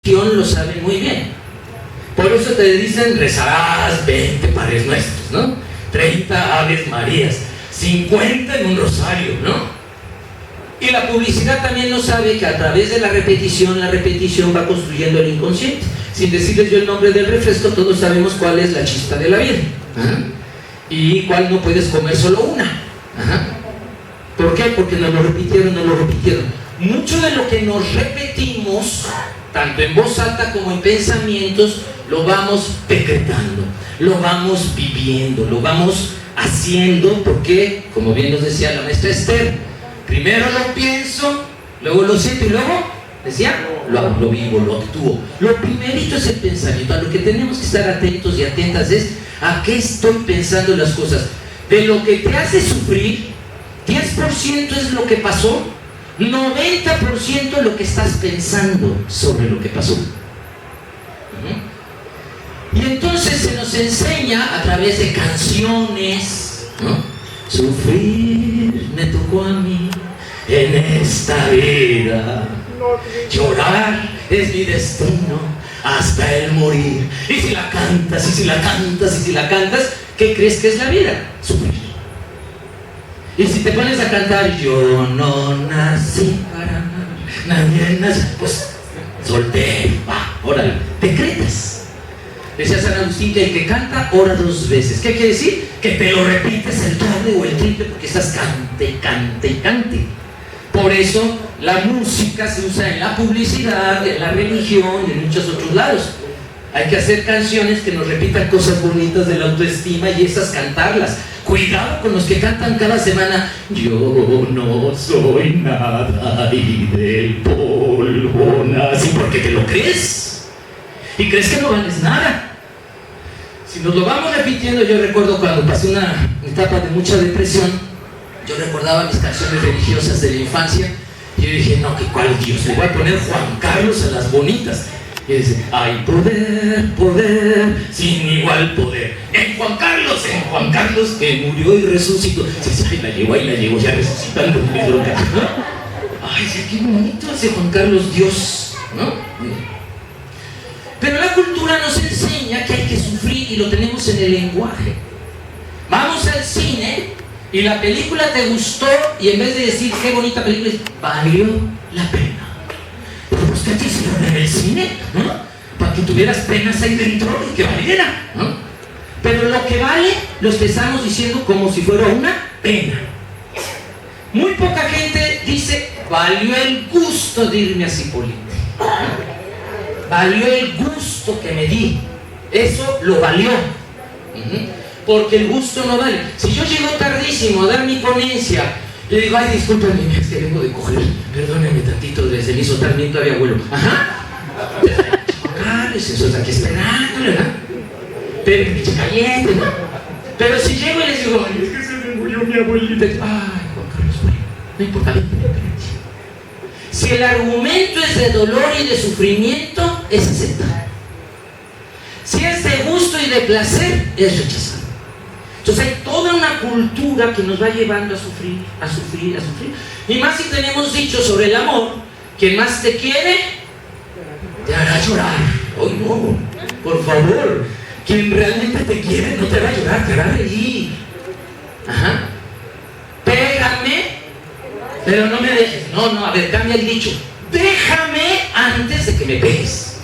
lo saben muy bien. Por eso te dicen, rezarás 20 Padres Nuestros, ¿no? 30 Aves Marías, 50 en un rosario, ¿no? Y la publicidad también lo sabe, que a través de la repetición va construyendo el inconsciente. Sin decirles yo el nombre del refresco, todos sabemos cuál es la chispa de la vida. ¿Ah? Y cuál no puedes comer solo una. ¿Ah? ¿Por qué? Porque nos lo repitieron. Mucho de lo que nos repetimos, tanto en voz alta como en pensamientos, lo vamos decretando, lo vamos viviendo, lo vamos haciendo, porque, como bien nos decía la maestra Esther, primero lo pienso, luego lo siento y luego, decía, lo vivo, lo actúo. Lo primerito es el pensamiento. A lo que tenemos que estar atentos y atentas es a qué estoy pensando las cosas. De lo que te hace sufrir, 10% es lo que pasó, 90% lo que estás pensando sobre lo que pasó. Y entonces se nos enseña a través de canciones, ¿no? Sufrir me tocó a mí en esta vida, llorar es mi destino hasta el morir. Y si la cantas, ¿qué crees que es la vida? Sufrir. Y si te pones a cantar, yo no nací para amar, nadie nació, pues soltero, órale, decretas. Decía San Agustín que el que canta ora 2 veces. ¿Qué quiere decir? Que te lo repites el doble o el triple porque estás cante. Por eso la música se usa en la publicidad, en la religión y en muchos otros lados. Hay que hacer canciones que nos repitan cosas bonitas de la autoestima y esas cantarlas. Cuidado con los que cantan cada semana, yo no soy nada y del polvo nací, porque te lo crees y crees que no vales nada. Si nos lo vamos repitiendo, yo recuerdo cuando pasé una etapa de mucha depresión, yo recordaba mis canciones religiosas de la infancia y yo dije, no, que cuál Dios, le voy a poner Juan Carlos a las bonitas. Y dice, hay poder, sin igual poder. En Juan Carlos que murió y resucitó. Dice, ahí la llevo, ya resucitando mi droga. Ay, sí, qué bonito ese Juan Carlos Dios, ¿no? Pero la cultura nos enseña que hay que sufrir y lo tenemos en el lenguaje. Vamos al cine y la película te gustó y en vez de decir qué bonita película, valió la pena. Pues que te hicieron en el cine, ¿no? Para que tuvieras penas ahí dentro y que valiera, ¿no? Pero lo que vale lo empezamos diciendo como si fuera una pena. Muy poca gente dice, valió el gusto de irme a Cipolite. Valió el gusto que me di. Eso lo valió. Porque el gusto no vale. Si yo llego tardísimo a dar mi ponencia, le digo, ay, discúlpame, es que vengo de coger, perdónenme tantito, desde mi sotamento había vuelo. Eso está aquí esperando, ¿verdad? Pero caliente, ¿no? Pero si llego y les digo, ay, es que se me murió mi abuelita. Ay, Juan Carlos, bueno, no importa, si el argumento es de dolor y de sufrimiento, es aceptado. Si es de gusto y de placer, es rechazado. Entonces hay toda una cultura que nos va llevando a sufrir. Y más si tenemos dicho sobre el amor, quien más te quiere, te hará llorar. Ay, no, por favor, quien realmente te quiere no te hará llorar, te hará reír. Pégame, pero no me dejes. No, a ver, cambia el dicho. Déjame antes de que me pegues.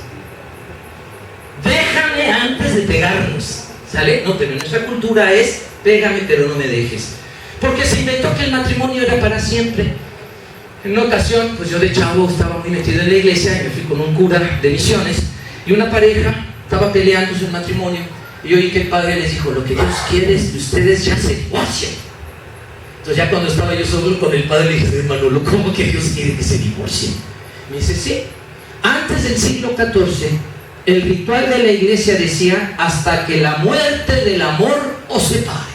Déjame antes de pegarnos. ¿Sale? No, pero nuestra cultura es pégame pero no me dejes. Porque se inventó que el matrimonio era para siempre. En una ocasión, pues yo de chavo estaba muy metido en la iglesia y me fui con un cura de misiones y una pareja estaba peleando su matrimonio y yo oí que el padre les dijo, lo que Dios quiere es que ustedes ya se divorcien. Entonces ya cuando estaba yo solo con el padre le dije, hermano, ¿cómo que Dios quiere que se divorcien? Me dice, sí, antes del siglo XIV el ritual de la iglesia decía hasta que la muerte del amor os separe.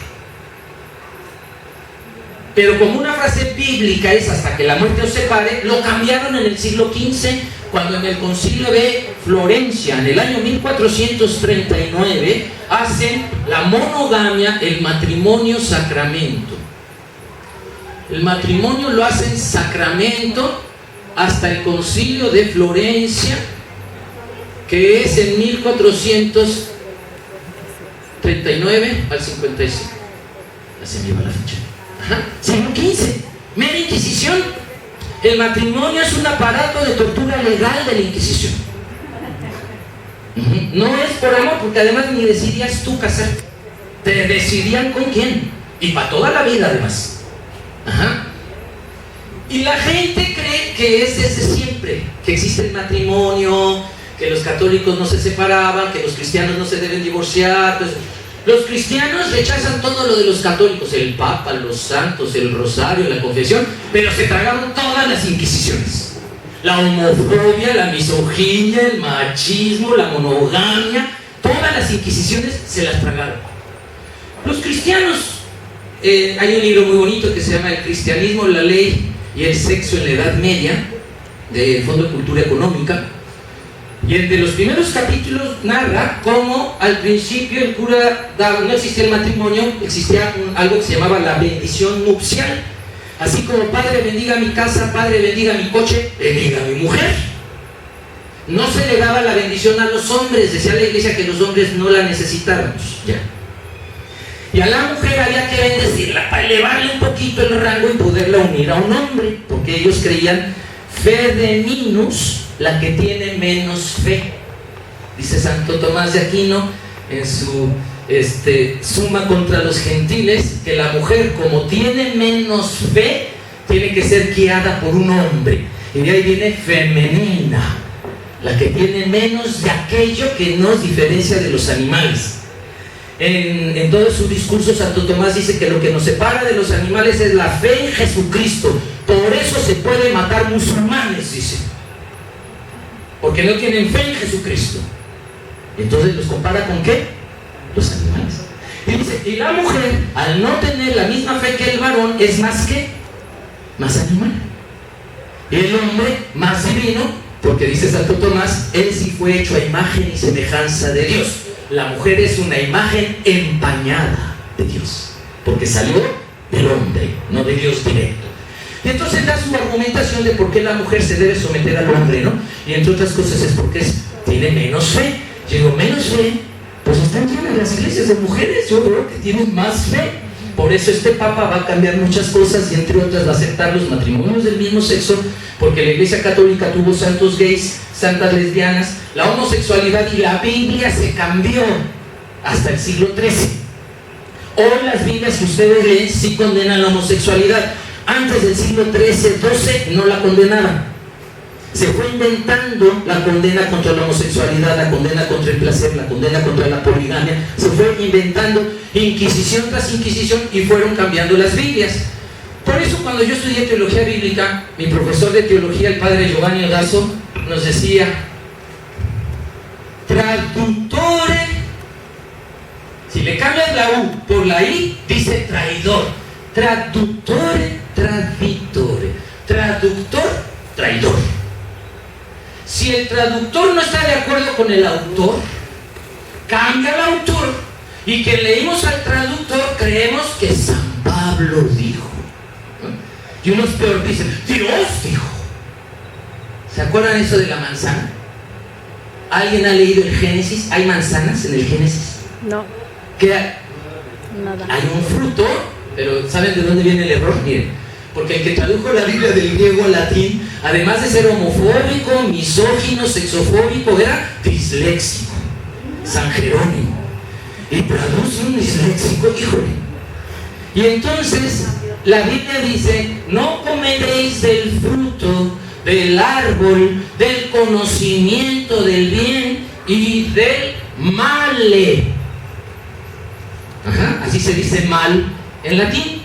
Pero como una frase bíblica es hasta que la muerte os separe, lo cambiaron en el siglo XV, cuando en el concilio de Florencia, en el año 1439, hacen la monogamia, el matrimonio sacramento. El matrimonio lo hacen sacramento hasta el concilio de Florencia, que es en 1439 al 55. Ya se me iba la fecha. Ajá. Siglo XV, mera Inquisición. El matrimonio es un aparato de tortura legal de la Inquisición. No es por amor, porque además ni decidías tú casarte. Te decidían con quién. Y para toda la vida además. Ajá. Y la gente cree que es desde siempre, que existe el matrimonio, que los católicos no se separaban, que los cristianos no se deben divorciar. Entonces, los cristianos rechazan todo lo de los católicos, el Papa, los santos, el rosario, la confesión, pero se tragaron todas las inquisiciones. La homofobia, la misoginia, el machismo, la monogamia, todas las inquisiciones se las tragaron. Los cristianos, hay un libro muy bonito que se llama El cristianismo, la ley y el sexo en la Edad Media, del Fondo de Cultura Económica, y entre los primeros capítulos narra cómo al principio el cura no existía el matrimonio, existía algo que se llamaba la bendición nupcial. Así como padre bendiga mi casa, padre bendiga mi coche, bendiga mi mujer. No se le daba la bendición a los hombres, decía la iglesia que los hombres no la necesitábamos. Ya. Y a la mujer había que bendecirla para elevarle un poquito el rango y poderla unir a un hombre, porque ellos creían fe de minus, la que tiene menos fe. Dice Santo Tomás de Aquino en su Suma contra los Gentiles, que la mujer, como tiene menos fe, tiene que ser guiada por un hombre. Y de ahí viene femenina, la que tiene menos de aquello que nos diferencia de los animales. En todo su discurso, Santo Tomás dice que lo que nos separa de los animales es la fe en Jesucristo. Por eso se puede matar musulmanes, dice, porque no tienen fe en Jesucristo. Entonces los compara con ¿qué? Los animales. Y dice, y la mujer, al no tener la misma fe que el varón, es más ¿qué? Más animal. Y el hombre más divino, porque dice Santo Tomás, él sí fue hecho a imagen y semejanza de Dios. La mujer es una imagen empañada de Dios, porque salió del hombre, no de Dios directo. Y entonces da su argumentación de por qué la mujer se debe someter al hombre, ¿no? Y entre otras cosas es porque tiene menos fe. Yo digo, menos fe, pues están llenas las iglesias de mujeres, yo creo que tienen más fe. Por eso este Papa va a cambiar muchas cosas y entre otras va a aceptar los matrimonios del mismo sexo, porque la Iglesia Católica tuvo santos gays, santas lesbianas, la homosexualidad, y la Biblia se cambió hasta el siglo XIII. Hoy las Biblias que ustedes leen sí condenan la homosexualidad. Antes del siglo XIII, XII no la condenaban. Se fue inventando la condena contra la homosexualidad, la condena contra el placer, la condena contra la poligamia. Se fue inventando inquisición tras inquisición y fueron cambiando las Biblias. Por eso cuando yo estudié teología bíblica, mi profesor de teología, el padre Giovanni Odazo, nos decía: traductore, si le cambias la U por la I, dice traidor. Traductore, traditore. Traductor, traidor. Si el traductor no está de acuerdo con el autor, cambia el autor, y que leímos al traductor creemos que San Pablo dijo. Y unos peor dicen, Dios dijo. ¿Se acuerdan eso de la manzana? ¿Alguien ha leído el Génesis? ¿Hay manzanas en el Génesis? No. ¿Qué hay? Nada. Hay un fruto, pero ¿saben de dónde viene el error? Miren, porque el que tradujo la Biblia del griego al latín, además de ser homofóbico, misógino, sexofóbico, era disléxico, San Jerónimo. Y traduce un disléxico, híjole. Y entonces la Biblia dice: no comeréis del fruto del árbol del conocimiento del bien y del mal. Ajá, así se dice mal en latín.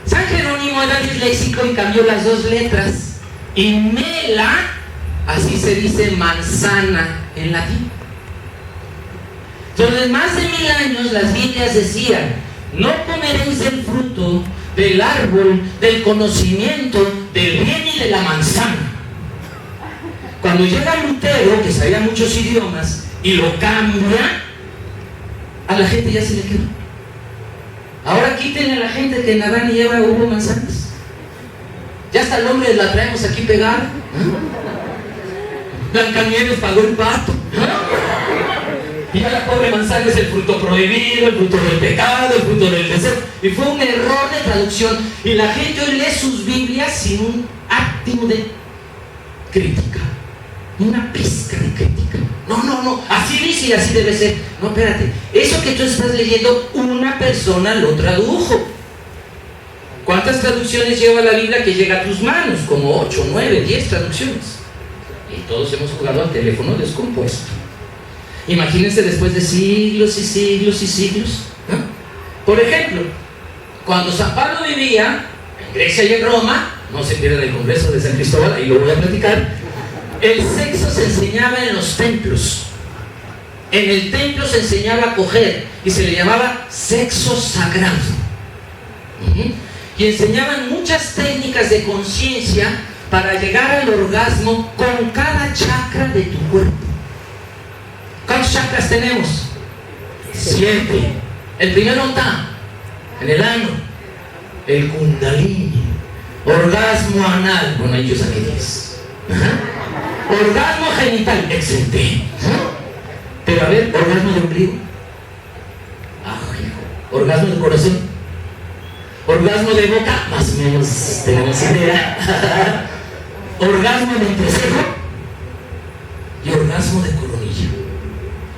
San Jerónimo era disléxico y cambió las dos letras. Y mela, así se dice manzana en latín. Entonces, más de 1000 años las Biblias decían: no comeréis del fruto del árbol del conocimiento del bien y de la manzana. Cuando llega Lutero, que sabía muchos idiomas, y lo cambia, a la gente ya se le quedó. Ahora quiten a la gente que en Adán y Eva hubo manzanas. Ya hasta el hombre la traemos aquí pegada. Blancanieves pagó el pato. Y a la pobre manzana es el fruto prohibido, el fruto del pecado, el fruto del deseo. Y fue un error de traducción. Y la gente hoy lee sus Biblias sin un átimo de crítica. Una pizca de crítica. No, así dice y así debe ser. No, espérate. Eso que tú estás leyendo, una persona lo tradujo. ¿Cuántas traducciones lleva la Biblia que llega a tus manos? Como 8, 9, 10 traducciones. Y todos hemos jugado al teléfono descompuesto. Imagínense después de siglos y siglos y siglos. Por ejemplo, cuando San Pablo vivía en Grecia y en Roma, no se pierdan el Congreso de San Cristóbal, ahí lo voy a platicar, el sexo se enseñaba en los templos. En el templo se enseñaba a coger y se le llamaba sexo sagrado. Y enseñaban muchas técnicas de conciencia para llegar al orgasmo con cada chakra de tu cuerpo. ¿Cuántos chakras tenemos? 7. El primero está en el ano, el kundalini. Orgasmo anal, bueno, ahí yo saqué 10. Orgasmo genital, excelente. Pero a ver, orgasmo de ombligo. Orgasmo de corazón. Orgasmo de boca, más o menos tenemos idea. Orgasmo de entrecejo y orgasmo de coronilla.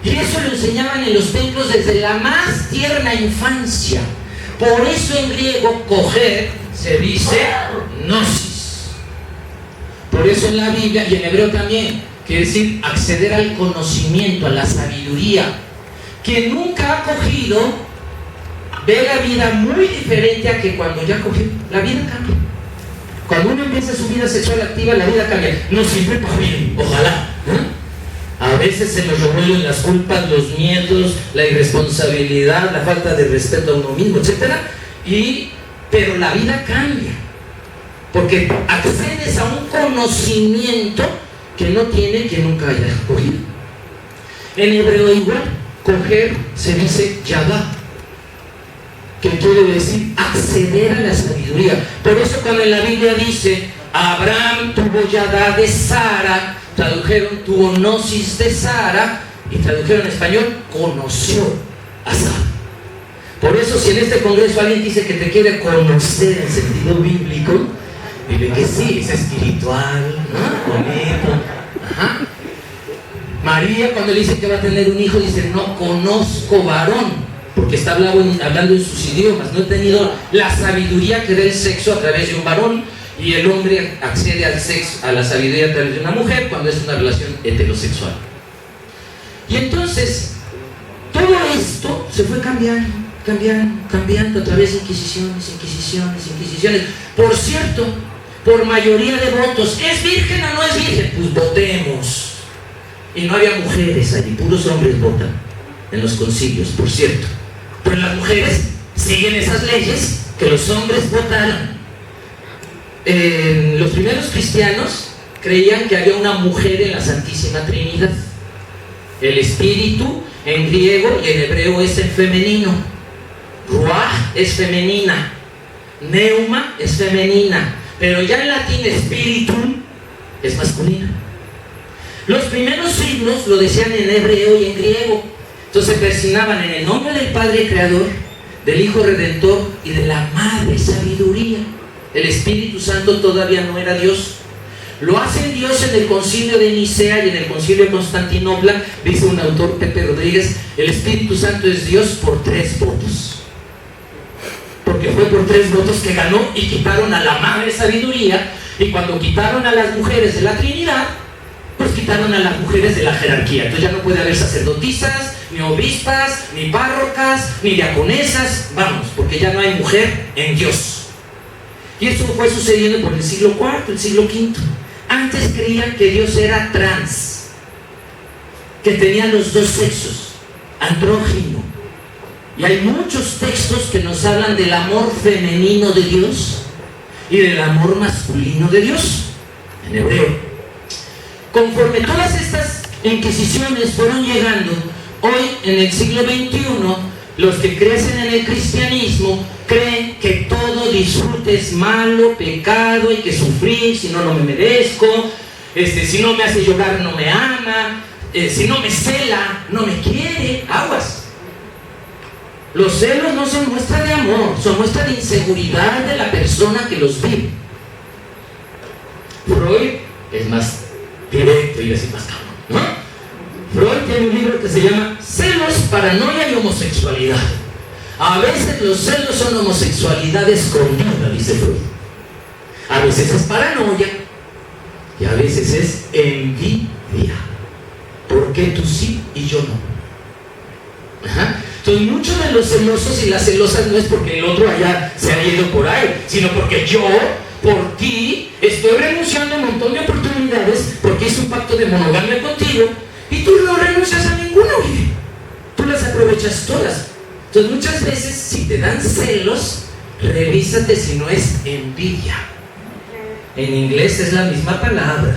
Y eso lo enseñaban en los templos desde la más tierna infancia. Por eso en griego coger se dice gnosis. Por eso en la Biblia y en hebreo también quiere decir acceder al conocimiento, a la sabiduría. Quien nunca ha cogido ve la vida muy diferente a que cuando ya cogió. La vida cambia. Cuando uno empieza su vida sexual activa, la vida cambia. No siempre para bien, ojalá. A veces se nos revuelven las culpas, los miedos, la irresponsabilidad, la falta de respeto a uno mismo, etc. Pero la vida cambia. Porque accedes a un conocimiento que no tiene quien nunca haya cogido. En hebreo igual, coger se dice yadá, que quiere decir acceder a la sabiduría. Por eso cuando en la Biblia dice Abraham tuvo yadá de Sara, tradujeron tuvo gnosis de Sara y tradujeron en español conoció a Sara. Por eso si en este congreso alguien dice que te quiere conocer en sentido bíblico, dile que sí, es espiritual, ¿no? Bonito. Ajá. María cuando le dice que va a tener un hijo dice no conozco varón, porque está hablando en sus idiomas. No he tenido la sabiduría que da el sexo a través de un varón, y el hombre accede al sexo, a la sabiduría a través de una mujer cuando es una relación heterosexual. Y entonces todo esto se fue cambiando a través de inquisiciones. Por cierto, por mayoría de votos, ¿es virgen o no es virgen? Pues votemos. Y no había mujeres allí, puros hombres votan en los concilios, por cierto. Pero las mujeres siguen esas leyes que los hombres votaron. Los primeros cristianos creían que había una mujer en la Santísima Trinidad. El espíritu en griego y en hebreo es en femenino. Ruach es femenina, neuma es femenina, pero ya en latín espíritu es masculino. Los primeros signos lo decían en hebreo y en griego. Entonces se persignaban en el nombre del Padre Creador, del Hijo Redentor y de la Madre Sabiduría. El Espíritu Santo todavía no era Dios. Lo hace Dios en el concilio de Nicea y en el concilio de Constantinopla. Dice un autor, Pepe Rodríguez, el Espíritu Santo es Dios por 3 votos. Porque fue por 3 votos que ganó y quitaron a la Madre Sabiduría. Y cuando quitaron a las mujeres de la Trinidad, pues quitaron a las mujeres de la jerarquía. Entonces ya no puede haber sacerdotisas, ni obispas, ni párrocas, ni diaconesas. Vamos, porque ya no hay mujer en Dios. Y esto fue sucediendo por el siglo IV, el siglo V. Antes creían que Dios era trans, que tenía los 2 sexos, andrógino. Y hay muchos textos que nos hablan del amor femenino de Dios y del amor masculino de Dios, en hebreo. Conforme todas estas inquisiciones fueron llegando, hoy en el siglo XXI, los que crecen en el cristianismo creen que todo disfrute es malo, pecado, hay que sufrir, si no, no me merezco. Si no me hace llorar, no me ama. Si no me cela, no me quiere. Aguas. Los celos no son muestra de amor, son muestra de inseguridad de la persona que los vive. Freud es más directo y así más cabrón, ¿no? Freud tiene un libro que se llama Celos, Paranoia y Homosexualidad. A veces los celos son homosexualidad escondida, dice Freud. A veces es paranoia y a veces es envidia. ¿Por qué tú sí y yo no? Ajá. Entonces muchos de los celosos y las celosas no es porque el otro allá se ha ido por ahí, sino porque yo, por ti, estoy renunciando a un montón de oportunidades porque hice un pacto de monogamia contigo y tú no renuncias a ninguno, oye. Tú las aprovechas todas. Entonces muchas veces si te dan celos, revísate si no es envidia. En inglés es la misma palabra,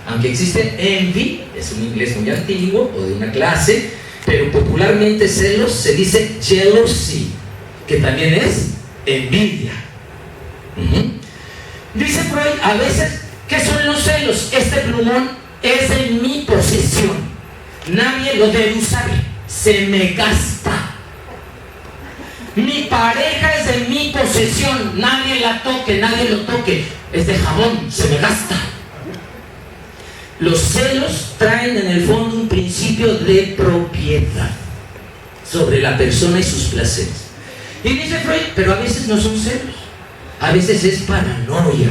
aunque existe envy, es un inglés muy antiguo o de una clase, pero popularmente celos se dice jealousy, que también es envidia. Dice Freud, a veces, ¿qué son los celos? Este plumón es de mi posesión, nadie lo debe usar, se me gasta. Mi pareja es de mi posesión, nadie la toque, nadie lo toque, es de jabón, se me gasta. Los celos traen en el fondo un principio de propiedad sobre la persona y sus placeres. Y dice Freud, pero a veces no son celos, a veces es paranoia.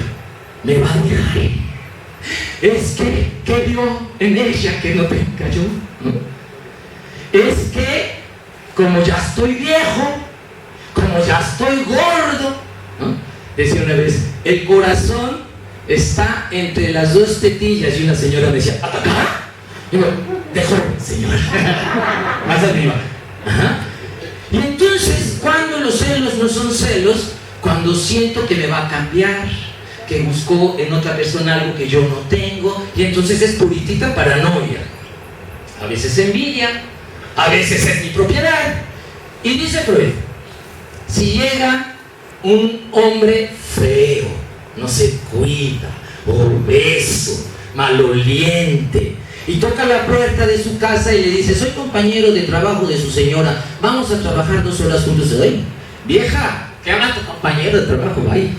Me va a dejar. Es que, ¿qué vio en ella que no tenga yo? ¿No? Es que, como ya estoy viejo, como ya estoy gordo, ¿no? Decía una vez, el corazón está entre las dos tetillas, y una señora me decía, ¿atacar? Y yo, de joven, señora. Más arriba. Ajá. Y entonces, cuando los celos no son celos, cuando siento que me va a cambiar, que buscó en otra persona algo que yo no tengo, y entonces es puritita paranoia. A veces envidia, a veces es mi propiedad. Y dice Freud, si llega un hombre feo, no se cuida, obeso, maloliente, y toca la puerta de su casa y le dice, soy compañero de trabajo de su señora, vamos a trabajar 2 horas juntos hoy. Vieja, ¿qué habla tu compañero de trabajo? Vaya.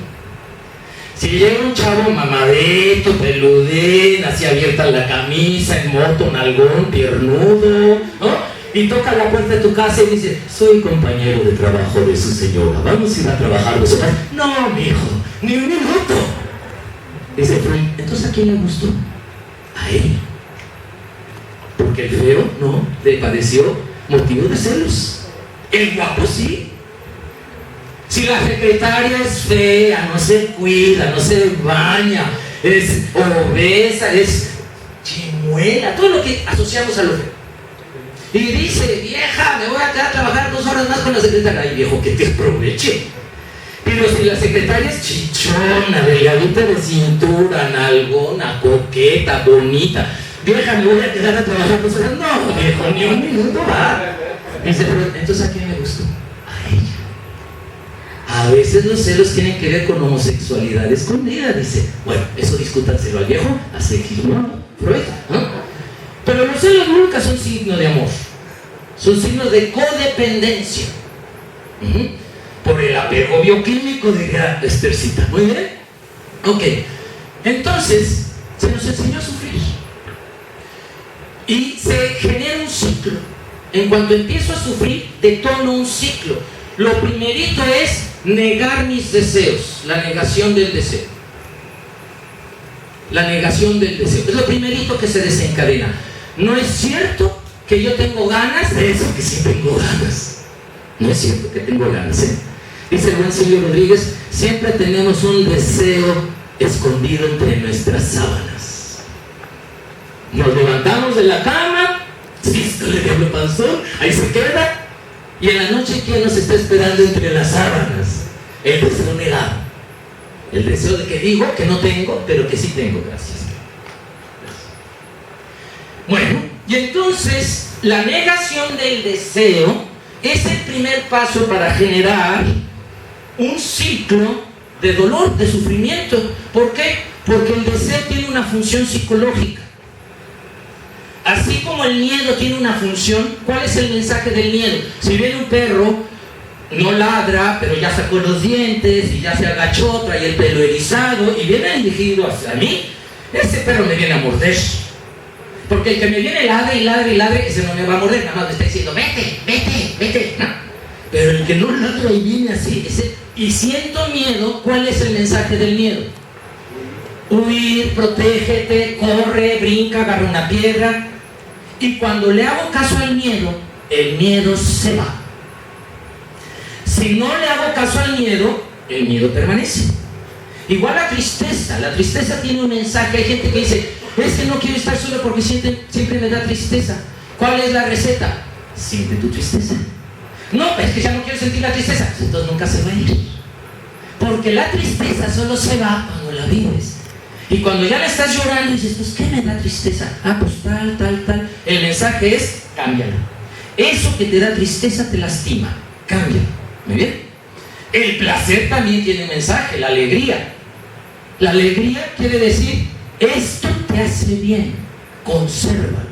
Si llega un chavo mamadito, peludén, así abierta la camisa, en moto, nalgón, piernudo, ¿no? Y toca la puerta de tu casa y dice, soy compañero de trabajo de su señora, vamos a ir a trabajar 2 horas. No, mijo, ni un minuto. Dice Freud, entonces ¿a quién le gustó? A él. Porque el feo no le pareció motivo de celos. El guapo sí. Si la secretaria es fea, no se cuida, no se baña, es obesa, es chimuela, todo lo que asociamos a lo feo. Y dice, vieja, me voy a quedar a trabajar 2 horas más con la secretaria. Ay, viejo, que te aproveche. Pero si la secretaria es chichona, delgadita de cintura, nalgona, coqueta, bonita, vieja, me voy a quedar a trabajar 2 horas. No, viejo, ni un minuto va. Dice, pero entonces ¿a quién me gustó? A ella. A veces los celos tienen que ver con homosexualidad escondida, dice. Bueno, eso discútanselo al viejo, a Sigmund Freud, ¿no? Pero los celos nunca son signo de amor, son signos de codependencia. Por el apego bioquímico, diría Esthercita. Muy bien. Ok. Entonces, se nos enseñó a sufrir. Y se genera un ciclo. En cuanto empiezo a sufrir, detono un ciclo. Lo primerito es negar mis deseos, la negación del deseo. La negación del deseo. Es lo primerito que se desencadena. No es cierto que yo tengo ganas de eso, que sí tengo ganas. No es cierto que tengo ganas, ¿eh? Dice el buen Silvio Rodríguez, siempre tenemos un deseo escondido entre nuestras sábanas. Nos levantamos de la cama, sístole diablo panzón, ahí se queda, y en la noche ¿quién nos está esperando entre las sábanas? El deseo negado. El deseo de que digo que no tengo, pero que sí tengo, gracias. Bueno, y entonces la negación del deseo es el primer paso para generar un ciclo de dolor, de sufrimiento. ¿Por qué? Porque el deseo tiene una función psicológica. Así como el miedo tiene una función, ¿cuál es el mensaje del miedo? Si viene un perro, no ladra, pero ya sacó los dientes y ya se agachó, trae el pelo erizado y viene dirigido hacia mí, ese perro me viene a morder. Porque el que me viene ladre y ladre y ladre, ese no me va a morder, nada más me está diciendo, vete, vete, vete, ¿no? Pero el que no ladra y viene así, ese, y siento miedo, ¿cuál es el mensaje del miedo? Huir, protégete, corre, brinca, agarra una piedra. Y cuando le hago caso al miedo, el miedo se va. Si no le hago caso al miedo, el miedo permanece. Igual la tristeza tiene un mensaje. Hay gente que dice, es que no quiero estar solo porque siempre me da tristeza. ¿Cuál es la receta? Siente tu tristeza. No, es que ya no quiero sentir la tristeza. Entonces nunca se va a ir. Porque la tristeza solo se va cuando la vives. Y cuando ya le estás llorando dices, pues ¿qué me da tristeza? Ah, pues tal. El mensaje es, cámbialo. Eso que te da tristeza te lastima. Cámbialo. ¿Muy bien? El placer también tiene un mensaje, la alegría. La alegría quiere decir, esto te hace bien, consérvalo.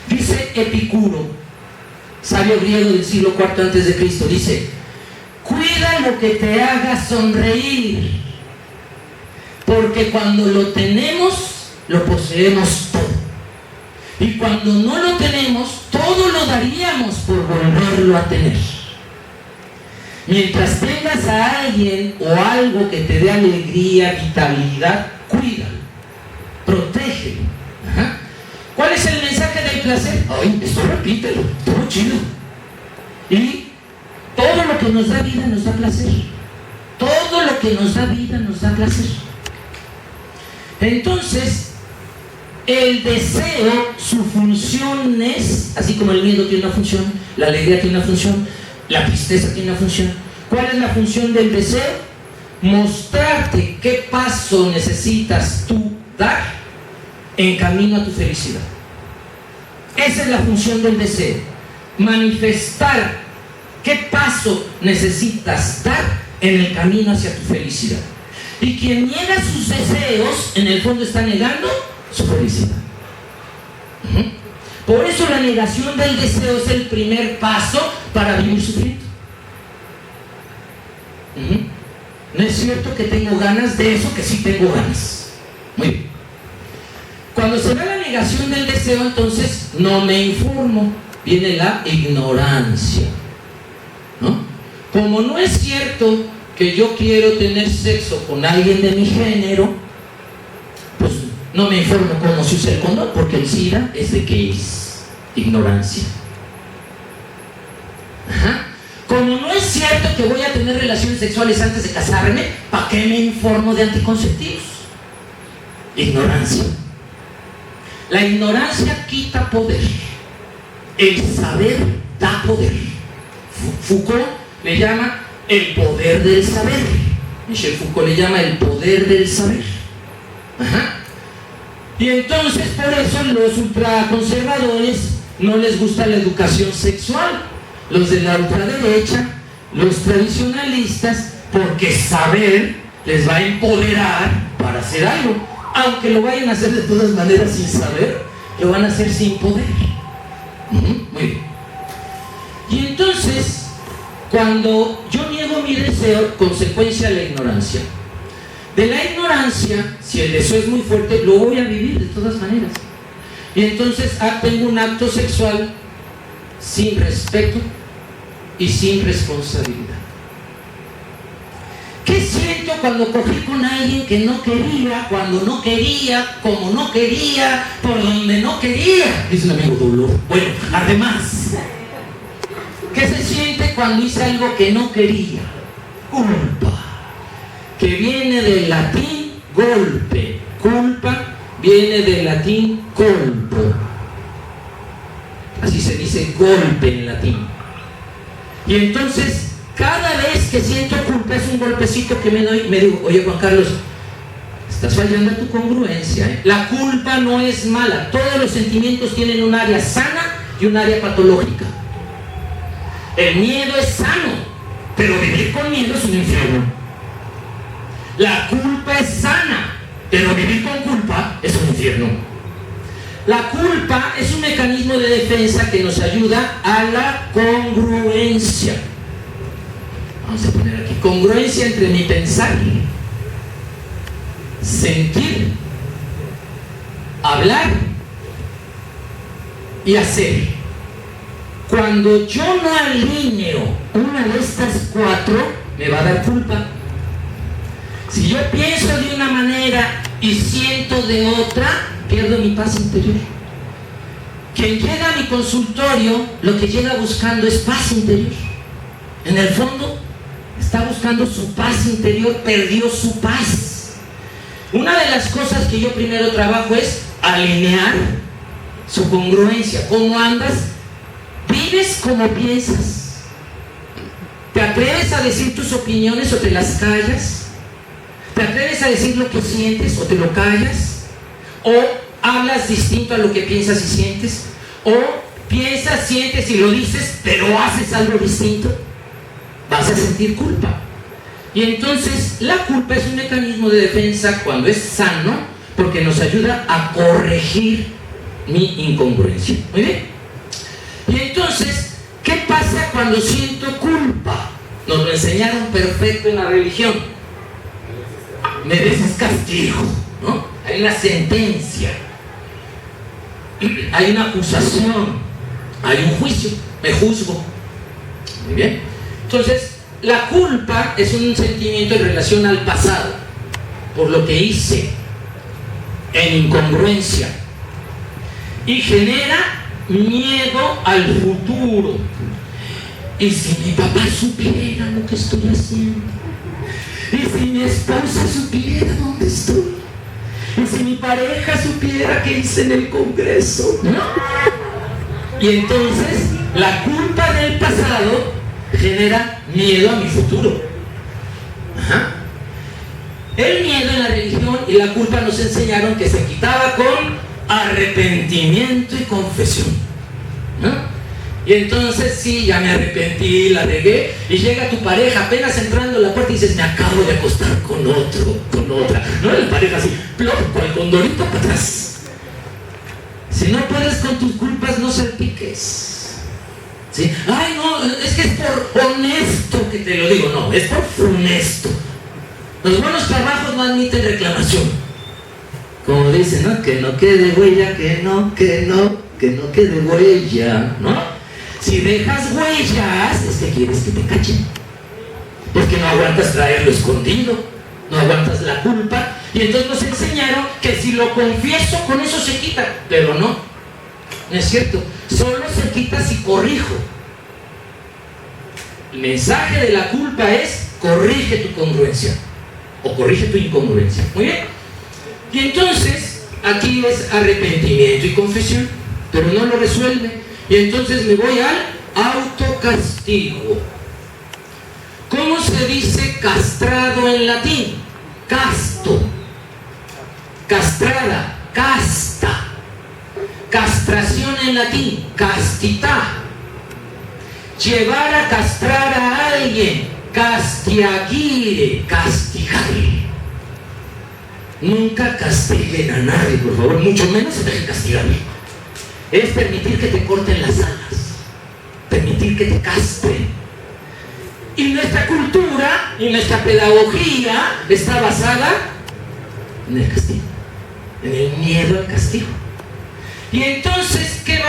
Dice Epicuro, sabio griego del siglo IV a.C., dice, cuida lo que te haga sonreír. Porque cuando lo tenemos, lo poseemos todo. Y cuando no lo tenemos, todo lo daríamos por volverlo a tener. Mientras tengas a alguien o algo que te dé alegría, vitalidad, cuídalo, protégelo. Ajá. ¿Cuál es el mensaje del placer? Ay, esto repítelo, todo chido. Y todo lo que nos da vida nos da placer. Todo lo que nos da vida nos da placer. Entonces, el deseo, su función es, así como el miedo tiene una función, la alegría tiene una función, la tristeza tiene una función. ¿Cuál es la función del deseo? Mostrarte qué paso necesitas tú dar en camino a tu felicidad. Esa es la función del deseo. Manifestar qué paso necesitas dar en el camino hacia tu felicidad. Y quien niega sus deseos, en el fondo está negando su felicidad. Por eso la negación del deseo es el primer paso para vivir sufriendo. No es cierto que tengo ganas de eso, que sí tengo ganas. Muy bien. Cuando se da la negación del deseo, entonces no me informo. Viene la ignorancia, ¿no? Como no es cierto que yo quiero tener sexo con alguien de mi género, pues no me informo cómo se usa el condón, porque el SIDA es de qué es ignorancia. Ajá. Como no es cierto que voy a tener relaciones sexuales antes de casarme, ¿para qué me informo de anticonceptivos? Ignorancia. La ignorancia quita poder. El saber da poder. Foucault le llama el poder del saber. Michel Foucault le llama el poder del saber. Ajá. Y entonces por eso los ultraconservadores no les gusta la educación sexual. Los de la ultraderecha, los tradicionalistas, porque saber les va a empoderar para hacer algo. Aunque lo vayan a hacer de todas maneras sin saber, lo van a hacer sin poder. Muy bien. Y entonces, cuando yo niego mi deseo, consecuencia la ignorancia. De la ignorancia, si el deseo es muy fuerte, lo voy a vivir de todas maneras. Y entonces tengo un acto sexual sin respeto y sin responsabilidad. ¿Qué siento cuando cogí con alguien que no quería, cuando no quería, como no quería, por donde no quería? Dice un amigo, dolor. Bueno, además, ¿qué se siente cuando hice algo que no quería? Culpa, que viene del latín golpe. Culpa viene del latín colpo. Así se dice golpe en latín. Y entonces, cada vez que siento culpa es un golpecito que me doy, me digo, oye Juan Carlos, estás fallando a tu congruencia, ¿eh? La culpa no es mala, todos los sentimientos tienen un área sana y un área patológica. El miedo es sano, pero vivir con miedo es un infierno. La culpa es sana, pero vivir con culpa es un infierno. La culpa es un mecanismo de defensa que nos ayuda a la congruencia. Vamos a poner aquí, congruencia entre mi pensar, sentir, hablar y hacer. Cuando yo no alineo una de estas cuatro, me va a dar culpa. Si yo pienso de una manera y siento de otra, pierdo mi paz interior. Quien llega a mi consultorio, lo que llega buscando es paz interior. En el fondo, está buscando su paz interior, perdió su paz. Una de las cosas que yo primero trabajo es alinear su congruencia. ¿Cómo andas? ¿Vives como piensas? ¿Te atreves a decir tus opiniones o te las callas? ¿Te atreves a decir lo que sientes o te lo callas? ¿O hablas distinto a lo que piensas y sientes? ¿O piensas, sientes y lo dices, pero haces algo distinto? Vas a sentir culpa. Y entonces la culpa es un mecanismo de defensa cuando es sano, porque nos ayuda a corregir mi incongruencia. Muy bien. Y entonces, ¿qué pasa cuando siento culpa? Nos lo enseñaron perfecto en la religión. Mereces castigo, ¿no? Hay una sentencia, hay una acusación, hay un juicio, me juzgo. Muy bien. Entonces, la culpa es un sentimiento en relación al pasado, por lo que hice, en incongruencia, y genera miedo al futuro. ¿Y si mi papá supiera lo que estoy haciendo? ¿Y si mi esposa supiera dónde estoy? ¿Y si mi pareja supiera qué hice en el Congreso? ¿No? Y entonces la culpa del pasado genera miedo a mi futuro. Ajá. El miedo en la religión y la culpa nos enseñaron que se quitaba con arrepentimiento y confesión, ¿no? Y entonces sí, ya me arrepentí, la regué, y llega tu pareja apenas entrando a la puerta y dices, me acabo de acostar con otro, con otra, ¿no? La pareja así, plop, con el condorito para atrás. Si no puedes con tus culpas, no salpiques. ¿Sí? Ay, no, es que es por honesto que te lo digo. No, es por funesto. Los buenos trabajos no admiten reclamación. Como dicen, ¿no? Que no quede huella, que no quede huella, ¿no? Si dejas huellas, es que quieres que te cachen. Porque no aguantas traerlo escondido, no aguantas la culpa. Y entonces nos enseñaron que si lo confieso, con eso se quita. Pero no, no es cierto. Solo se quita si corrijo. El mensaje de la culpa es: corrige tu congruencia o corrige tu incongruencia. Muy bien. Y entonces aquí es arrepentimiento y confesión, pero no lo resuelve. Y entonces me voy al autocastigo. ¿Cómo se dice castrado en latín? Casto. Castrada, casta. Castración en latín, castità. Llevar a castrar a alguien, castiagire, castigar. Nunca castiguen a nadie, por favor, mucho menos se dejen castigar. Es permitir que te corten las alas, permitir que te castren. Y nuestra cultura y nuestra pedagogía está basada en el castigo, en el miedo al castigo. Y entonces, ¿qué